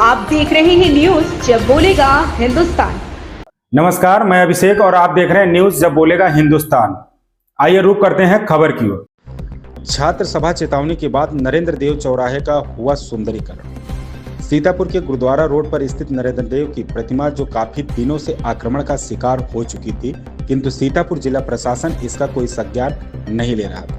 आप देख रहे हैं न्यूज जब बोलेगा हिंदुस्तान। नमस्कार, मैं अभिषेक और आप देख रहे हैं न्यूज जब बोलेगा हिंदुस्तान। आइए रुक करते हैं खबर की ओर। छात्र सभा चेतावनी के बाद नरेंद्र देव चौराहे का हुआ सुंदरीकरण। सीतापुर के गुरुद्वारा रोड पर स्थित नरेंद्र देव की प्रतिमा जो काफी दिनों से आक्रमण का शिकार हो चुकी थी, किंतु सीतापुर जिला प्रशासन इसका कोई संज्ञान नहीं ले रहा था,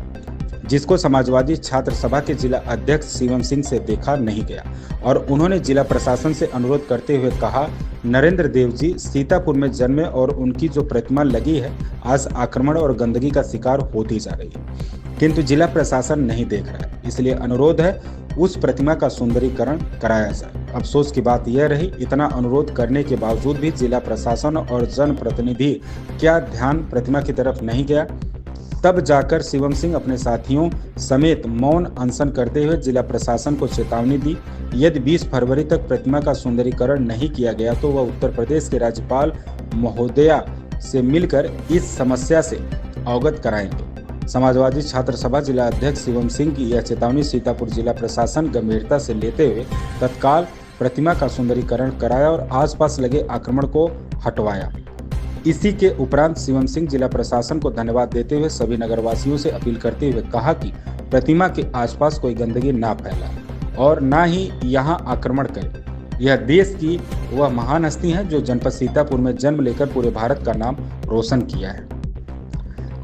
जिसको समाजवादी छात्र सभा के जिला अध्यक्ष शिवम सिंह से देखा नहीं गया और उन्होंने जिला प्रशासन से अनुरोध करते हुए कहा, नरेंद्र देव जी सीतापुर में जन्मे और उनकी जो प्रतिमा लगी है आज आक्रमण और गंदगी का शिकार होती जा रही है, किंतु जिला प्रशासन नहीं देख रहा है, इसलिए अनुरोध है उस प्रतिमा का सुंदरीकरण कराया जाए। अफसोस की बात यह रही, इतना अनुरोध करने के बावजूद भी जिला प्रशासन और जनप्रतिनिधि क्या ध्यान प्रतिमा की तरफ नहीं गया। तब जाकर शिवम सिंह अपने साथियों समेत मौन अनशन करते हुए जिला प्रशासन को चेतावनी दी, यदि 20 फरवरी तक प्रतिमा का सुंदरीकरण नहीं किया गया तो वह उत्तर प्रदेश के राज्यपाल महोदया से मिलकर इस समस्या से अवगत कराएंगे। समाजवादी छात्र सभा जिला अध्यक्ष शिवम सिंह की यह चेतावनी सीतापुर जिला प्रशासन गंभीरता से लेते हुए तत्काल प्रतिमा का सुंदरीकरण कराया और आसपास लगे आक्रमण को हटवाया। इसी के उपरांत शिवम सिंह जिला प्रशासन को धन्यवाद देते हुए सभी नगरवासियों से अपील करते हुए कहा कि प्रतिमा के आसपास कोई गंदगी ना फैलाए और ना ही यहां आक्रमण करे। यह देश की वह महान हस्ती है जो जनपद सीतापुर में जन्म लेकर पूरे भारत का नाम रोशन किया है।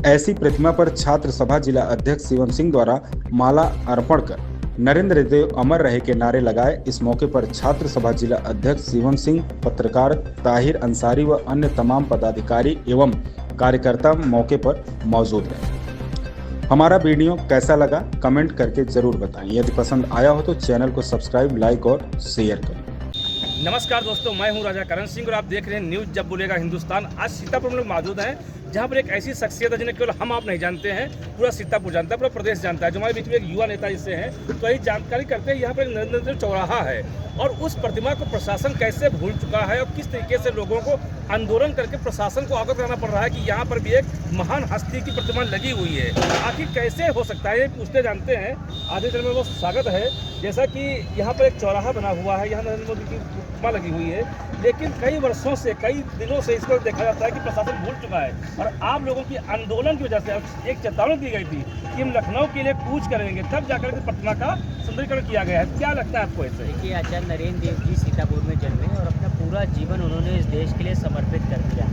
ऐसी प्रतिमा पर छात्र सभा जिला अध्यक्ष शिवम सिंह द्वारा माला अर्पण कर नरेंद्र देव अमर रहे के नारे लगाए। इस मौके पर छात्र सभा जिला अध्यक्ष शिवम सिंह, पत्रकार ताहिर अंसारी व अन्य तमाम पदाधिकारी एवं कार्यकर्ता मौके पर मौजूद रहे। हमारा वीडियो कैसा लगा कमेंट करके जरूर बताएं। यदि पसंद आया हो तो चैनल को सब्सक्राइब, लाइक और शेयर करें। नमस्कार दोस्तों, मैं हूं राजा करण सिंह और आप देख रहे हैं न्यूज जब बोलेगा हिंदुस्तान। आज सीतापुर में लोग मौजूद हैं जहां पर एक ऐसी शख्सियत है जिन्हें केवल हम आप नहीं जानते हैं, पूरा सीतापुर जानता है, पूरा प्रदेश जानता है। जो हमारे बीच में एक युवा नेता जिससे हैं तो यही जानकारी करते हैं। यहाँ पर नरेंद्र देव चौराहा है और उस प्रतिमा को प्रशासन कैसे भूल चुका है और किस तरीके से लोगों को आंदोलन करके प्रशासन को अवगत कराना पड़ रहा है कि यहाँ पर भी एक महान हस्ती की प्रतिमा लगी हुई है। आखिर कैसे हो सकता है ये पूछते जानते हैं। आधे चरण में वो स्वागत है। जैसा कि यहाँ पर एक चौराहा बना हुआ है, यहाँ नरेंद्र मोदी की प्रतिमा लगी हुई है, लेकिन कई वर्षों से, कई दिनों से इसको देखा जाता है कि प्रशासन भूल चुका है और आप लोगों की आंदोलन की वजह से एक चेतावनी दी गई थी कि हम लखनऊ के लिए कूच करेंगे, तब जाकर के प्रतिमा का सुंदरीकरण किया गया है। क्या लगता है आपको इससे? देखिए, आचार्य नरेंद्र देव जी सीतापुर में जन्मे और अपना पूरा जीवन उन्होंने इस देश के लिए समर्पित कर दिया।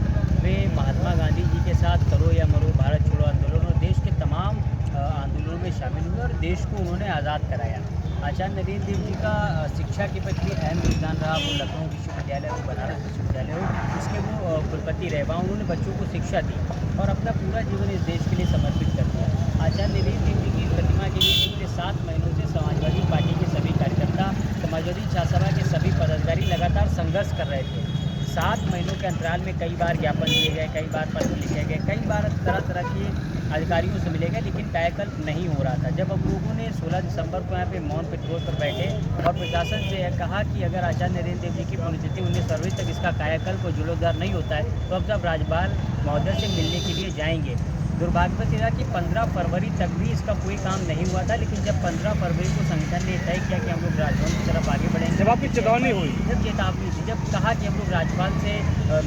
वे महात्मा गांधी जी के साथ करो या मरो, भारत छोड़ो आंदोलन और देश के तमाम आंदोलनों में शामिल हुए और देश को उन्होंने आज़ाद कराया। आचार्य नरेंद्र देव जी का शिक्षा के प्रति अहम योगदान रहा। वो लखनऊ विश्वविद्यालय हो, बनारस विश्वविद्यालय हो, उसके वो कुलपति रहे। वहाँ उन्होंने बच्चों को शिक्षा दी और अपना पूरा जीवन इस देश के लिए समर्पित कर दिया। आचार्य नरेंद्र देव जी की प्रतिमा के लिए पिछले 7 महीनों से समाजवादी पार्टी के सभी कार्यकर्ता, समाजवादी छात्र सभा के सभी पदाधिकारी लगातार संघर्ष कर रहे थे। 7 महीनों के अंतराल में कई बार ज्ञापन दिए गए, कई बार पत्र लिखे गए, कई बार तरह तरह के अधिकारियों से मिले गए, लेकिन कायाकल्प नहीं हो रहा था। जब हम लोगों ने 16 दिसंबर को यहाँ पे मौन पेट्रोल पर बैठे और प्रशासन से कहा कि अगर आचार्य नरेंद्र देव जी की पुण्यतिथि 19 फरवरी तक इसका कायाकल्प और जीर्णोद्धार नहीं होता है तो अब जब राज्यपाल महोदय से मिलने के लिए जाएंगे। दुर्भाग्यवश यह कि 15 फरवरी तक भी इसका कोई काम नहीं हुआ था, लेकिन जब 15 फरवरी को संगठन ने तय किया कि हम लोग राजभवन की तरफ आगे बढ़ेंगे, जब आपकी चेतावनी हुई, जब चेतावनी थी, जब कहा कि हम लोग राज्यपाल से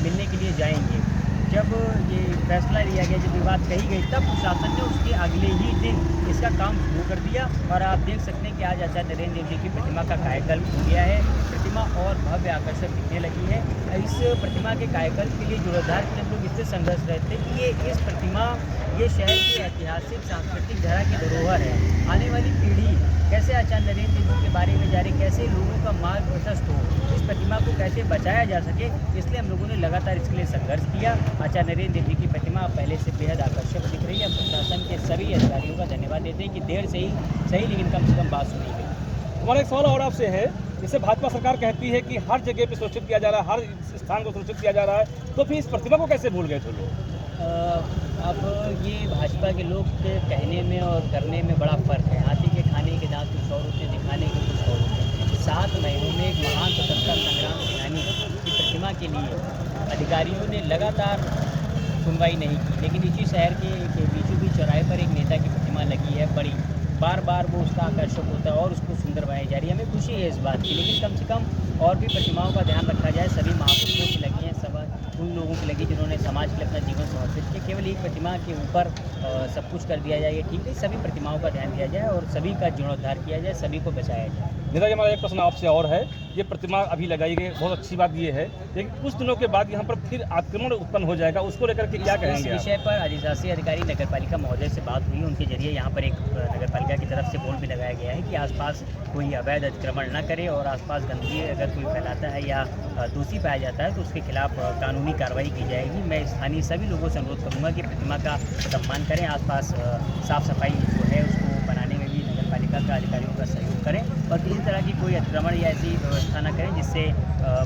मिलने के लिए जाएंगे, जब ये फैसला लिया गया, जब ये बात कही गई, तब प्रशासन ने उसके अगले ही दिन इसका काम शुरू कर दिया और आप देख सकते हैं कि आज आचार्य नरेंद्र देव जी की प्रतिमा का कायाकल्प हो गया है। प्रतिमा और भव्य आकर्षक दिखने लगी है। इस प्रतिमा के कायाकल्प के लिए जीर्णोद्धार के हम लोग इससे संघर्ष रहते हैं कि ये इस प्रतिमा ये शहर की ऐतिहासिक सांस्कृतिक धरा की धरोहर है। आने वाली पीढ़ी कैसे आचार्य नरेंद्र देव जी के बारे में जाने, कैसे लोगों का मार्ग प्रशस्त हो, इस प्रतिमा को कैसे बचाया जा सके, इसलिए हम लोगों ने लगातार इसके लिए संघर्ष किया। आचार्य नरेंद्र देव जी की प्रतिमा पहले से बेहद आकर्षक दिख रही है। प्रशासन के सभी अधिकारियों का धन्यवाद देते हैं कि देर से ही सही लेकिन कम से कम बात सुनी गई। हमारा एक सवाल और आपसे है, जैसे भाजपा सरकार कहती है कि हर जगह पे सुरक्षित किया जा रहा है, हर स्थान को सुरक्षित किया जा रहा है, तो फिर इस प्रतिमा को कैसे भूल गए थे लोग? अब ये भाजपा के लोग के कहने में और करने में बड़ा फ़र्क है। हाथी के खाने के दांत कुछ और होते हैं, दिखाने के कुछ और होते हैं। 7 महीनों में एक महान स्वतंत्रता संग्राम सेनानी की प्रतिमा के लिए अधिकारियों ने लगातार सुनवाई नहीं की, लेकिन इसी शहर के बीचों बीच चौराहे पर एक नेता की प्रतिमा लगी है बड़ी। बार बार वो उसका आकर्षक होता है और उसको सुंदर बनाई जा रही है। हमें खुशी है इस बात की, लेकिन कम से कम और भी प्रतिमाओं का ध्यान रखा जाए। सभी महापुरुषों की लगी हैं, सब उन लोगों की लगी जिन्होंने समाज के लिए अपना जीवन समर्पित किया। केवल एक प्रतिमा के ऊपर सब कुछ कर दिया जाए ये ठीक नहीं, सभी प्रतिमाओं का ध्यान दिया जाए और सभी का जीर्णोद्धार किया जाए, सभी को बचाया जाए। नेता जी, हमारा एक प्रश्न आपसे और है, ये प्रतिमा अभी लगाई गई, बहुत अच्छी बात ये है, लेकिन कुछ दिनों के बाद यहाँ पर फिर आक्रमण उत्पन्न हो जाएगा, उसको लेकर के क्या इस कहेंगे आप? विषय पर अधिशासी अधिकारी नगरपालिका महोदय से बात हुई, उनके जरिए यहाँ पर एक नगरपालिका की तरफ से बोर्ड भी लगाया गया है कि आसपास कोई अवैध अतिक्रमण न करे और आसपास गंदगी अगर कोई फैलाता है या दोषी पाया जाता है तो उसके खिलाफ कानूनी कार्रवाई की जाएगी। मैं स्थानीय सभी लोगों से अनुरोध करूँगा कि प्रतिमा का सम्मान करें, आसपास साफ सफाई जो है उसको बनाने में भी नगरपालिका का अधिकारियों का सहयोग करें और किसी तरह की कोई अतिक्रमण या ऐसी व्यवस्था न करें जिससे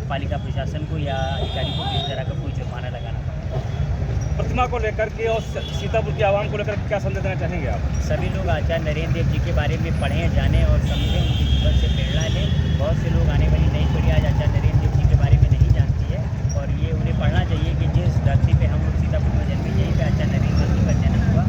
पालिका प्रशासन को या अधिकारी को किसी तरह का कोई जुर्माना लगाना पड़े। प्रतिमा को लेकर के और सीतापुर की आवाम को लेकर क्या संदेश देना चाहेंगे आप? सभी लोग आचार्य नरेंद्र देव जी के बारे में पढ़ें, जानें और समझें, उनके जीवन से प्रेरणा लें। बहुत से लोग आने वाली नई पीढ़ी आज आचार्य नरेंद्र देव जी के बारे में नहीं जानती है और ये उन्हें पढ़ना चाहिए कि जिस धरती पे हम लोग सीतापुर में जन्मे, यहीं पर आचार्य नरेंद्र देव जी का जन्म हुआ।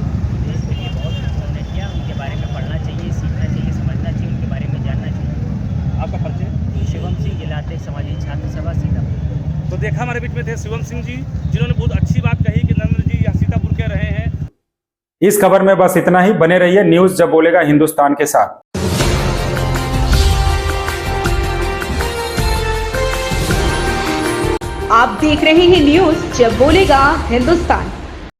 देश के लिए बहुत कुछ उन्होंने किया, उनके बारे में पढ़ना चाहिए, सीखना चाहिए, समझना चाहिए, उनके बारे में जानना चाहिए। आपका परिचय? शिवम सिंह, जिला अध्यक्ष समाजी छात्र सभा सीतापुर। तो देखा हमारे बीच में थे शिवम सिंह जी, जिन्होंने बहुत अच्छी बात कही कि नरेंद्र जी यहाँ सीतापुर के रहे हैं। इस खबर में बस इतना ही। बने रहिए न्यूज़ जब बोलेगा हिंदुस्तान के साथ। आप देख रहे हैं न्यूज जब बोलेगा हिंदुस्तान।